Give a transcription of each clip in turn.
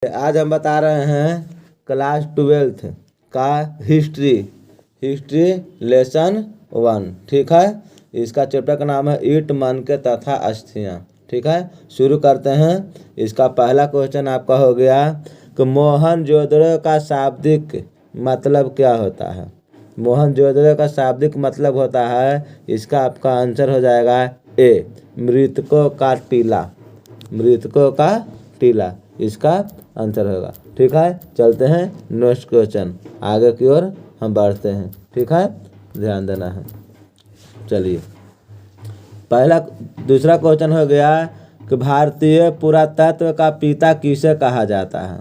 आज हम बता रहे हैं क्लास 12th का हिस्ट्री लेसन 1। ठीक है, इसका चैप्टर का नाम है ईट मन के तथा अस्थियाँ। ठीक है, शुरू करते हैं। इसका पहला क्वेश्चन आपका हो गया कि मोहनजोदड़ो का शाब्दिक मतलब क्या होता है। मोहनजोदड़ो का शाब्दिक मतलब होता है, इसका आपका आंसर हो जाएगा ए, मृतकों का टीला। मृतकों का टीला इसका आंसर होगा। ठीक है, चलते हैं नेक्स्ट क्वेश्चन, आगे की ओर हम बढ़ते हैं। ठीक है, ध्यान देना है। चलिए, दूसरा क्वेश्चन हो गया कि भारतीय पुरातत्व का पिता किसे कहा जाता है।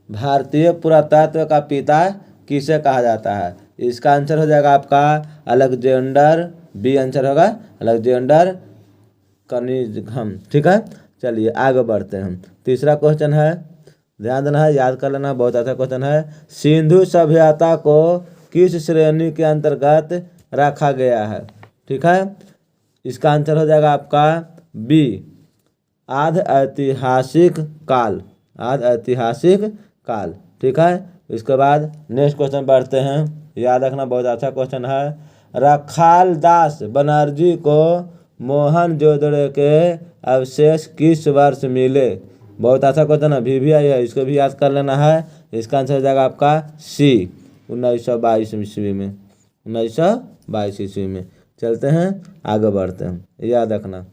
भारतीय पुरातत्व का पिता किसे कहा जाता है। इसका आंसर हो जाएगा आपका अलेक्जेंडर। बी आंसर होगा अलेक्जेंडर कनिंघम। ठीक है, चलिए आगे बढ़ते हैं। तीसरा क्वेश्चन है, ध्यान देना है, याद कर लेना, बहुत अच्छा क्वेश्चन है। सिंधु सभ्यता को किस श्रेणी के अंतर्गत रखा गया है। ठीक है, इसका आंसर हो जाएगा आपका बी, आध ऐतिहासिक काल। आध ऐतिहासिक काल। ठीक है, इसके बाद नेक्स्ट क्वेश्चन बढ़ते हैं, याद रखना, बहुत अच्छा क्वेश्चन है। रखाल दास बनर्जी को मोहनजोदड़ो के अवशेष किस वर्ष मिले। बहुत अच्छा क्वेश्चन है, भी आई है, इसको भी याद कर लेना है। इसका आंसर हो जाएगा आपका सी, 1922 ईस्वी में। 1922 ईस्वी में। चलते हैं, आगे बढ़ते हैं, याद रखना।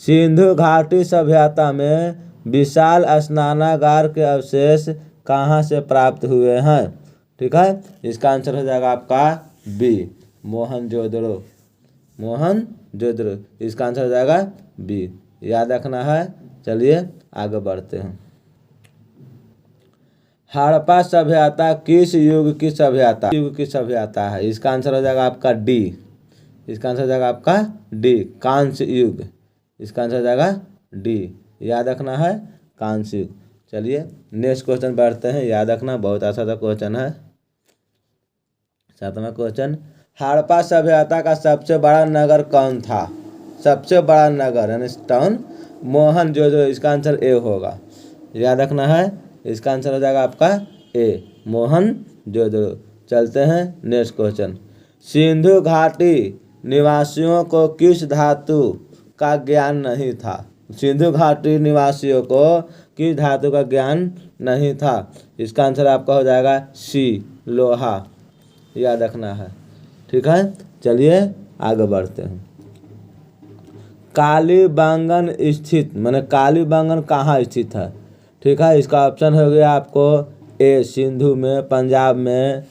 सिंधु घाटी सभ्यता में विशाल स्नानागार के अवशेष कहाँ से प्राप्त हुए हैं। ठीक है, इसका आंसर हो जाएगा आपका बी, मोहनजोदड़ो। मोहनजोदड़ो इसका आंसर हो जाएगा बी, याद रखना है। चलिए आगे बढ़ते हैं। हड़प्पा सभ्यता किस युग की सभ्यता है। इसका आंसर हो जाएगा आपका डी। इसका आंसर हो जाएगा आपका डी, कांस्य युग। इसका आंसर हो जाएगा डी, याद रखना है, कांस्य युग। चलिए नेक्स्ट क्वेश्चन बढ़ते हैं, याद रखना, बहुत अच्छा क्वेश्चन है। 7वां क्वेश्चन, हड़प्पा सभ्यता का सबसे बड़ा नगर कौन था। सबसे बड़ा नगर यानी टाउन मोहनजोदड़ो। इसका आंसर ए होगा, याद रखना है। इसका आंसर हो जाएगा आपका ए, मोहनजोदड़ो। चलते हैं नेक्स्ट क्वेश्चन। सिंधु घाटी निवासियों को किस धातु का ज्ञान नहीं था। सिंधु घाटी निवासियों को किस धातु का ज्ञान नहीं था। इसका आंसर आपका हो जाएगा सी, लोहा, याद रखना है। ठीक है, चलिए आगे बढ़ते हैं। कालीबंगन स्थित माने कालीबंगन कहाँ स्थित है। ठीक है, इसका ऑप्शन हो गया आपको ए, सिंधु में, पंजाब में,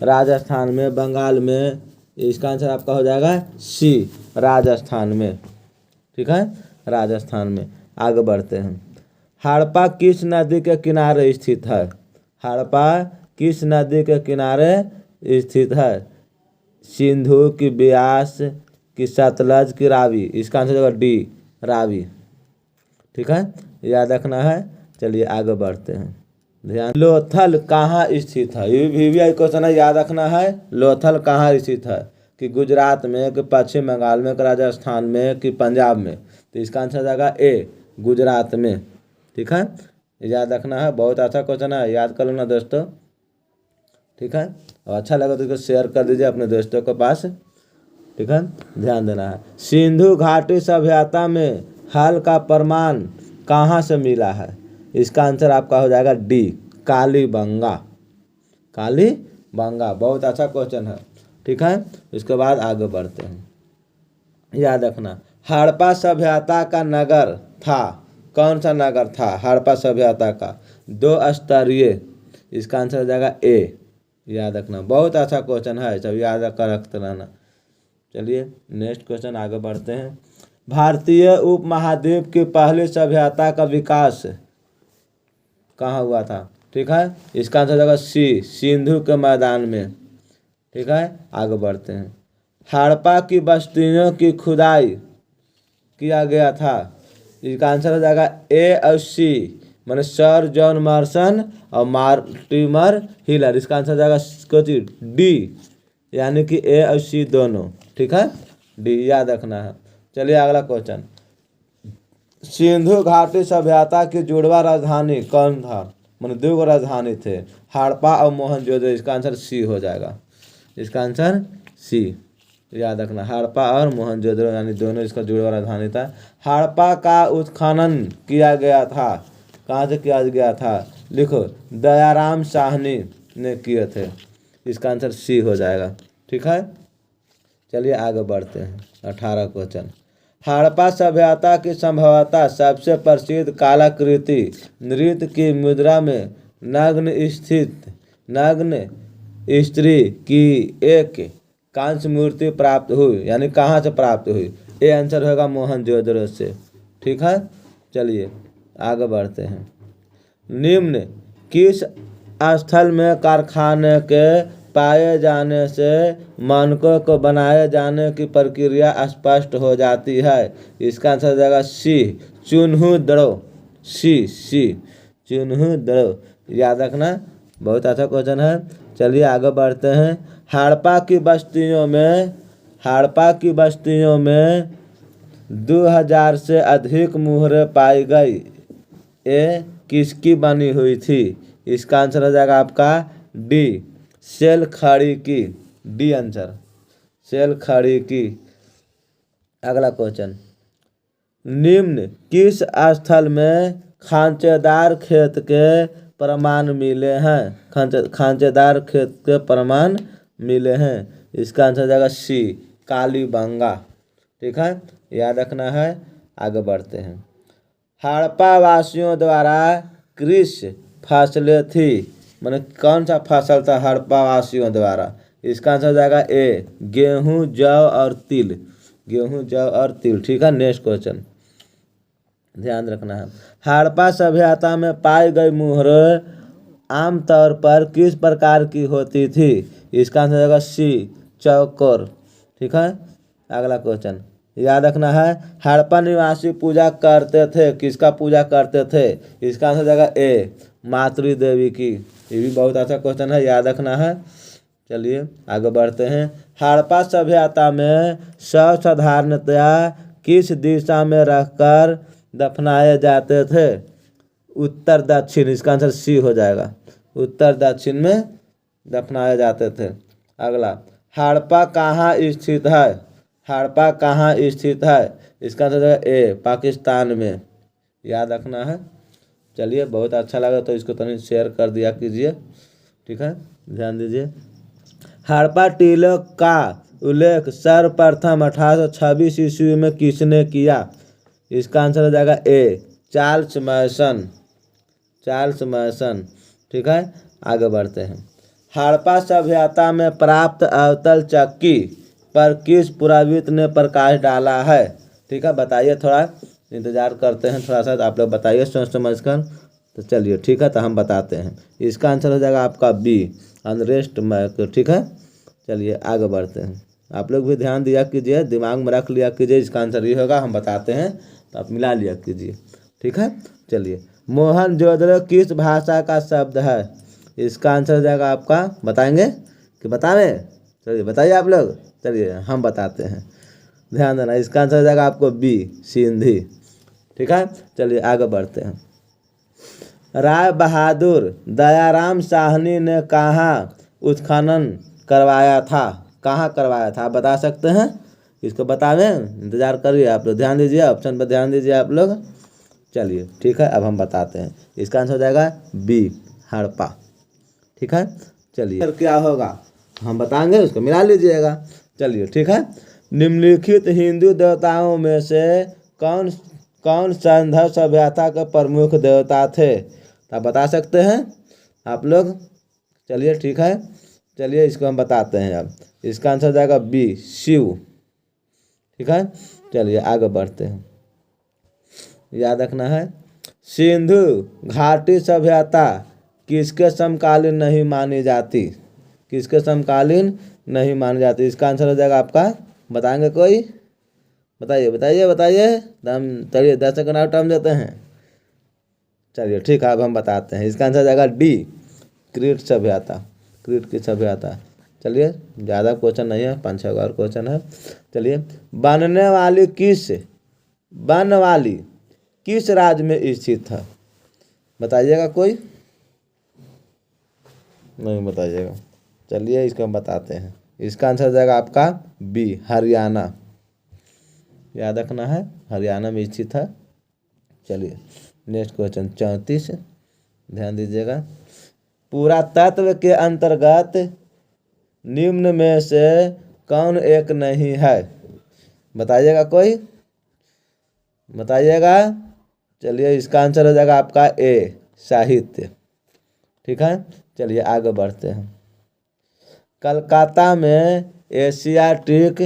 राजस्थान में, बंगाल में। इसका आंसर आपका हो जाएगा सी, राजस्थान में। ठीक है, राजस्थान में। आगे बढ़ते हैं। हड़प्पा किस नदी के किनारे स्थित है। हड़प्पा किस नदी के किनारे स्थित है। सिंधु की ब्यास की सतलज की रावी। इसका आंसर होगा डी, रावी। ठीक है, याद रखना है। चलिए आगे बढ़ते हैं, ध्यान। लोथल कहाँ स्थित है। ये भी क्वेश्चन है, याद रखना है। लोथल कहाँ स्थित है, कि गुजरात में, कि पश्चिम बंगाल में, कि राजस्थान में, कि पंजाब में। तो इसका आंसर हो जाएगा ए, गुजरात में। ठीक है, याद रखना है, बहुत अच्छा क्वेश्चन है, याद कर लेना दोस्तों। ठीक है, और अच्छा लगा तो इसको शेयर कर दीजिए अपने दोस्तों के पास। ठीक है, ध्यान देना है। सिंधु घाटी सभ्यता में हल का प्रमाण कहाँ से मिला है। इसका आंसर आपका हो जाएगा डी, कालीबंगा। कालीबंगा, बहुत अच्छा क्वेश्चन है। ठीक है, इसके बाद आगे बढ़ते हैं, याद रखना। हड़प्पा सभ्यता का नगर था, कौन सा नगर था हड़प्पा सभ्यता का। 2 स्तरीय। इसका आंसर हो जाएगा ए, याद रखना, बहुत अच्छा क्वेश्चन है, सब याद कर रखते रहना। चलिए नेक्स्ट क्वेश्चन, आगे बढ़ते हैं। भारतीय उपमहाद्वीप की पहली सभ्यता का विकास कहाँ हुआ था। ठीक है, इसका आंसर हो जाएगा सी, सिंधु के मैदान में। ठीक है, आगे बढ़ते हैं। हड़प्पा की बस्तियों की खुदाई किया गया था। इसका आंसर हो जाएगा ए और सी, मैंने सर जॉन मार्सन और मार्टिमर हिलर। इसका आंसर हो जाएगा डी, यानी कि ए और सी दोनों। ठीक है, डी, याद रखना है। चलिए अगला क्वेश्चन। सिंधु घाटी सभ्यता की जुड़वा राजधानी कौन था। मतलब 2 राजधानी थे, हड़प्पा और मोहनजोदड़ो। इसका आंसर सी हो जाएगा, इसका आंसर सी। याद रखना, हड़प्पा और मोहनजोदड़ो यानी दोनों इसका जुड़ा हुआ राजधानी था। हड़प्पा का उत्खनन किया गया था, कहाँ से किया गया था? लिखो, दयाराम साहनी ने किए थे। इसका आंसर सी हो जाएगा। ठीक है, चलिए आगे बढ़ते हैं। 18 क्वेश्चन। हड़प्पा सभ्यता की संभवतः सबसे प्रसिद्ध कलाकृति नृत्य की मुद्रा में नग्न स्त्री की एक कांस्य मूर्ति प्राप्त हुई, यानी कहाँ से प्राप्त हुई? ये आंसर होगा मोहनजोदड़ो से। ठीक है, चलिए आगे बढ़ते हैं। निम्न किस स्थल में कारखाने के पाए जाने से मानकों को बनाए जाने की प्रक्रिया स्पष्ट हो जाती है? इसका आंसर हो जाएगा सी, चुन्हुदड़ो। सी चुन्हुदड़ो। याद रखना, बहुत अच्छा क्वेश्चन है। चलिए आगे बढ़ते हैं। हड़प्पा की बस्तियों में 2000 से अधिक मुहरें पाई गई। ये किसकी बनी हुई थी? इसका आंसर हो जाएगा आपका डी, सेल खड़ी की। डी आंसर, सेल खड़ी की। अगला क्वेश्चन। निम्न किस स्थल में खांचेदार खेत के प्रमाण मिले हैं? खांचेदार खेत के प्रमाण मिले हैं। इसका आंसर हो जाएगा सी, कालीबंगा। ठीक है, याद रखना है। आगे बढ़ते हैं। हड़प्पा वासियों द्वारा कृषि फसलें थी, मैंने कौन सा फसल था हड़प्पा वासियों द्वारा? इसका आंसर हो जाएगा ए, गेहूँ, जौ और तिल। गेहूँ, जौ और तिल। ठीक है, नेक्स्ट क्वेश्चन ध्यान रखना है। हड़प्पा सभ्यता में पाई गई मुहरें आमतौर पर किस प्रकार की होती थी? इसका आंसर हो जाएगा सी, चौकोर। ठीक है, अगला क्वेश्चन याद रखना है। हड़प्पा निवासी पूजा करते थे, किसका पूजा करते थे? इसका आंसर हो जाएगा ए, मातृ देवी की। ये भी बहुत अच्छा क्वेश्चन है, याद रखना है। चलिए आगे बढ़ते हैं। हड़प्पा सभ्यता में शव साधारणतया किस दिशा में रखकर दफनाए जाते थे? उत्तर दक्षिण। इसका आंसर सी हो जाएगा, उत्तर दक्षिण में दफनाए जाते थे। अगला, हड़प्पा कहाँ स्थित है? हड़प्पा कहाँ स्थित है? इसका आंसर है ए, पाकिस्तान में। याद रखना है। चलिए, बहुत अच्छा लगा तो इसको तनिक शेयर कर दिया कीजिए। ठीक है, ध्यान दीजिए। हड़प्पा टीलों का उल्लेख सर्वप्रथम 1826 ईस्वी में किसने किया? इसका आंसर हो जाएगा ए, चार्ल्स मैसन। चार्ल्स मैसन। ठीक है, आगे बढ़ते हैं। हड़प्पा सभ्यता में प्राप्त अवतल चक्की पर किस पुराविद ने प्रकाश डाला है? ठीक है, बताइए, थोड़ा इंतजार करते हैं, थोड़ा सा आप लोग बताइए सोच समझ कर। तो चलिए ठीक है, तो हम बताते हैं। इसका आंसर हो जाएगा आपका बी, अनरेस्ट मैक। ठीक है, चलिए आगे बढ़ते हैं। आप लोग भी ध्यान दिया कीजिए, दिमाग में रख लिया कीजिए, इसका आंसर ये होगा, हम बताते हैं तो आप मिला लिया कीजिए। ठीक है, चलिए। मोहनजोदड़ो किस भाषा का शब्द है? इसका आंसर हो जाएगा आपका, बताएंगे कि बताएं? चलिए बताइए आप लोग। चलिए हम बताते हैं, ध्यान देना। इसका आंसर हो जाएगा आपको बी, सिंधी। ठीक है, चलिए आगे बढ़ते हैं। राय बहादुर दयाराम साहनी ने कहाँ उत्खनन करवाया था? कहाँ करवाया था, आप बता सकते हैं? इसको बतावें, इंतजार करिए आप लोग, ध्यान दीजिए, ऑप्शन पर ध्यान दीजिए आप लोग। चलिए ठीक है, अब हम बताते हैं। इसका आंसर हो जाएगा बी, हड़प्पा। ठीक है, चलिए क्या होगा हम बताएंगे, उसको मिला लीजिएगा। चलिए ठीक है। निम्नलिखित हिंदू देवताओं में से कौन सिंधु सभ्यता के प्रमुख देवता थे? तो आप बता सकते हैं आप लोग। चलिए ठीक है, चलिए इसको हम बताते हैं अब। इसका आंसर हो जाएगा बी, शिव। ठीक है, चलिए आगे बढ़ते हैं। याद रखना है। सिंधु घाटी सभ्यता किसके समकालीन नहीं मानी जाती? किसके समकालीन नहीं मानी जाती? इसका आंसर हो जाएगा आपका, बताएंगे कोई? बताइए बताइए बताइए, हम चलिए 10 सेकंड और टाइम देते हैं। चलिए ठीक है, अब हम बताते हैं। इसका आंसर हो जाएगा डी, क्रीट सभ्यता। क्रीट की सभ्यता। चलिए ज़्यादा क्वेश्चन नहीं है, 5-6 और क्वेश्चन है। चलिए, बनवाली किस राज्य में स्थित है? बताइएगा कोई। नहीं बताइएगा। चलिए इसको हम बताते हैं। इसका आंसर हो जाएगा आपका बी, हरियाणा। याद रखना है, हरियाणा में स्थित है। चलिए नेक्स्ट क्वेश्चन 34, ध्यान दीजिएगा। पुरातत्व के अंतर्गत निम्न में से कौन एक नहीं है? बताइएगा, कोई बताइएगा। चलिए इसका आंसर हो जाएगा आपका ए, साहित्य। ठीक है, चलिए आगे बढ़ते हैं। कलकत्ता में एशियाटिक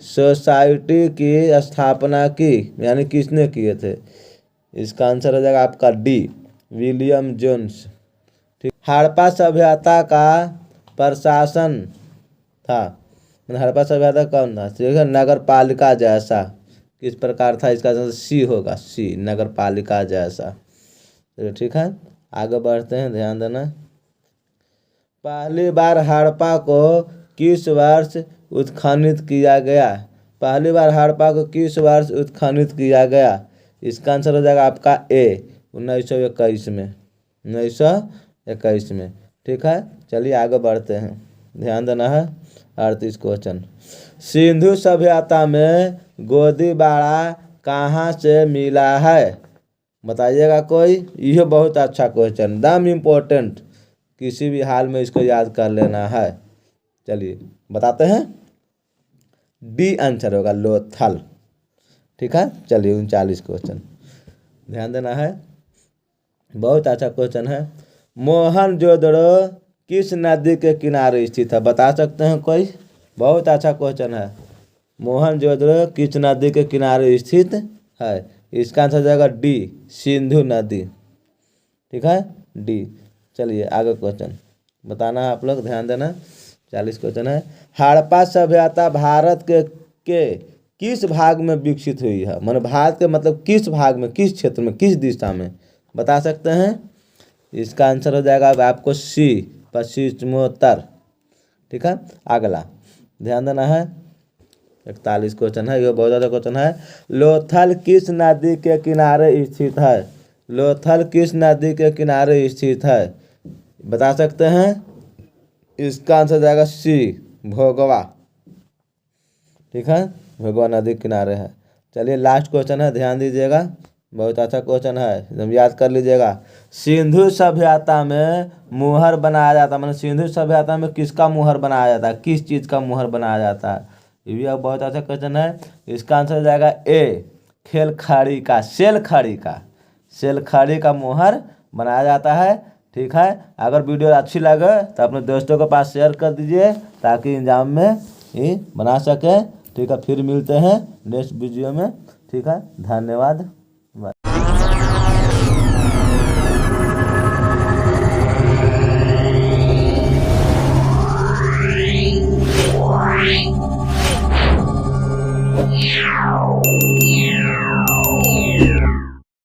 सोसाइटी की स्थापना की, यानी किसने किए थे? इसका आंसर हो जाएगा आपका डी, विलियम जोन्स। ठीक, हड़प्पा सभ्यता का प्रशासन था, हड़प्पा सभ्यता कौन था? ठीक है, नगर पालिका जैसा किस प्रकार था? इसका आंसर सी होगा, सी, नगर पालिका जैसा। ठीक है, आगे बढ़ते हैं, ध्यान देना। पहली बार हड़प्पा को किस वर्ष उत्खनन किया गया? पहली बार हड़प्पा को किस वर्ष उत्खनन किया गया? इसका आंसर हो जाएगा आपका ए, 1921 में, 1921 में। ठीक है, चलिए आगे बढ़ते हैं, ध्यान देना है। 38 क्वेश्चन। सिंधु सभ्यता में गोदीबाड़ा कहाँ से मिला है? बताइएगा कोई। यह बहुत अच्छा क्वेश्चन, दम इम्पोर्टेंट, किसी भी हाल में इसको याद कर लेना है। चलिए बताते हैं, डी आंसर होगा, लोथल। ठीक है, चलिए 39 क्वेश्चन, ध्यान देना है, बहुत अच्छा क्वेश्चन है। मोहनजोदड़ो किस नदी के किनारे स्थित है? बता सकते हैं कोई? बहुत अच्छा क्वेश्चन है। मोहनजोदड़ो किस नदी के किनारे स्थित है? इसका आंसर हो जाएगा डी, सिंधु नदी। ठीक है, डी। चलिए आगे क्वेश्चन बताना है आप लोग, ध्यान देना। 40 क्वेश्चन है। हड़प्पा सभ्यता भारत के किस भाग में विकसित हुई है? मतलब भारत के मतलब किस भाग में, किस क्षेत्र में, किस दिशा में? बता सकते हैं? इसका आंसर हो जाएगा आपको सी, पश्चिमोत्तर। ठीक है, अगला ध्यान देना है। 41 क्वेश्चन है, ये बहुत ज़्यादा क्वेश्चन है। लोथल किस नदी के किनारे स्थित है? लोथल किस नदी के किनारे स्थित है? बता सकते हैं? इसका आंसर जाएगा सी, भोगवा। ठीक है, भोगवा नदी के किनारे है। चलिए लास्ट क्वेश्चन है, ध्यान दीजिएगा, बहुत अच्छा क्वेश्चन है, एकदम याद कर लीजिएगा। सिंधु सभ्यता में मुहर बनाया जाता, मतलब सिंधु सभ्यता में किसका मुहर बनाया जाता है? किस चीज़ का मुहर बनाया जाता है? ये भी अब बहुत अच्छा क्वेश्चन है। इसका आंसर हो जाएगा ए, खेल खाड़ी का, सेल खाड़ी का, सेल खाड़ी का मुहर बनाया जाता है। ठीक है, अगर वीडियो अच्छी लगे तो अपने दोस्तों के पास शेयर कर दीजिए ताकि एग्जाम में ही बना सके। ठीक है, फिर मिलते हैं नेक्स्ट वीडियो में। ठीक है, धन्यवाद।